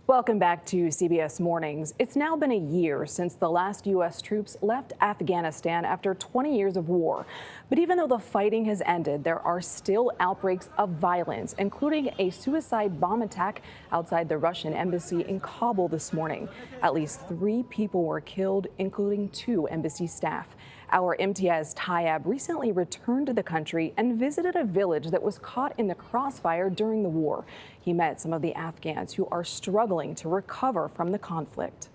Welcome back to CBS Mornings. It's now been a year since the last U.S. troops left Afghanistan after 20 years of war. But even though the fighting has ended, there are still outbreaks of violence, including a suicide bomb attack outside the Russian embassy in Kabul this morning. At least 3 people were killed, including 2 embassy staff. Our Imtiaz Tyab recently returned to the country and visited a village that was caught in the crossfire during the war. He met some of the Afghans who are struggling to recover from the conflict.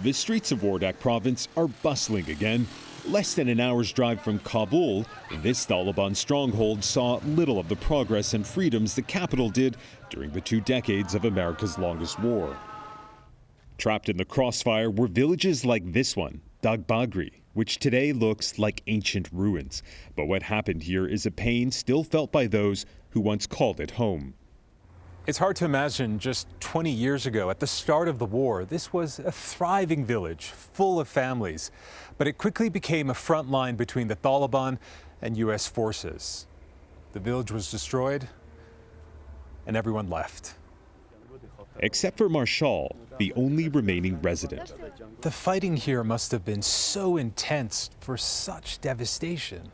The streets of Wardak province are bustling again. Less than an hour's drive from Kabul, this Taliban stronghold saw little of the progress and freedoms the capital did during the 2 decades of America's longest war. Trapped in the crossfire were villages like this one, Dagbagri, which today looks like ancient ruins. But what happened here is a pain still felt by those who once called it home. It's hard to imagine just 20 years ago, at the start of the war, this was a thriving village full of families. But it quickly became a front line between the Taliban and U.S. forces. The village was destroyed and everyone left. Except for Marshall, the only remaining resident. The fighting here must have been so intense for such devastation.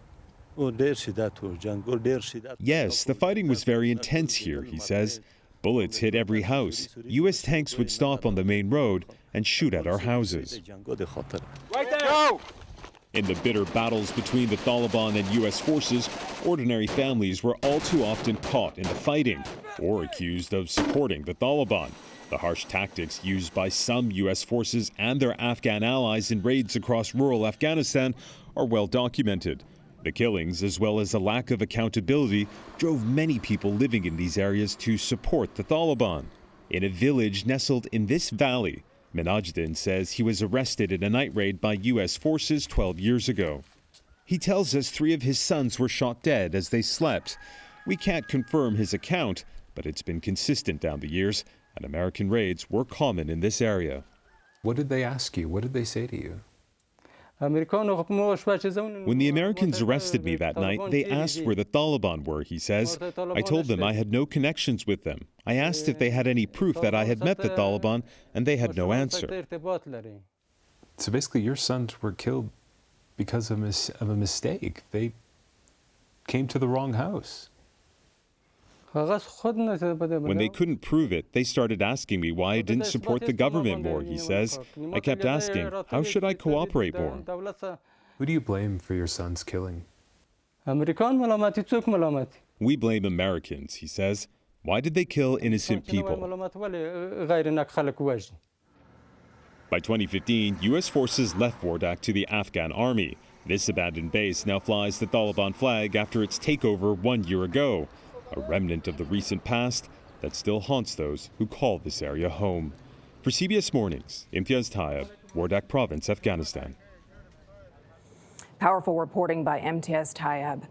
Yes, the fighting was very intense here, he says. Bullets hit every house. U.S. tanks would stop on the main road and shoot at our houses. Right there! Go! In the bitter battles between the Taliban and U.S. forces, ordinary families were all too often caught in the fighting or accused of supporting the Taliban. The harsh tactics used by some U.S. forces and their Afghan allies in raids across rural Afghanistan are well documented. The killings, as well as a lack of accountability, drove many people living in these areas to support the Taliban. In a village nestled in this valley, Minajdin says he was arrested in a night raid by U.S. forces 12 years ago. He tells us 3 of his sons were shot dead as they slept. We can't confirm his account, but it's been consistent down the years, and American raids were common in this area. What did they ask you? What did they say to you? When the Americans arrested me that night, they asked where the Taliban were, he says. I told them I had no connections with them. I asked if they had any proof that I had met the Taliban, and they had no answer. So basically your sons were killed because of a mistake. They came to the wrong house. When they couldn't prove it, they started asking me why I didn't support the government more, he says. I kept asking, how should I cooperate more? Who do you blame for your son's killing? We blame Americans, he says. Why did they kill innocent people? By 2015, U.S. forces left Wardak to the Afghan army. This abandoned base now flies the Taliban flag after its takeover 1 year ago. A remnant of the recent past that still haunts those who call this area home. For CBS Mornings, Imtiaz Tyab, Wardak Province, Afghanistan. Powerful reporting by Imtiaz Tyab.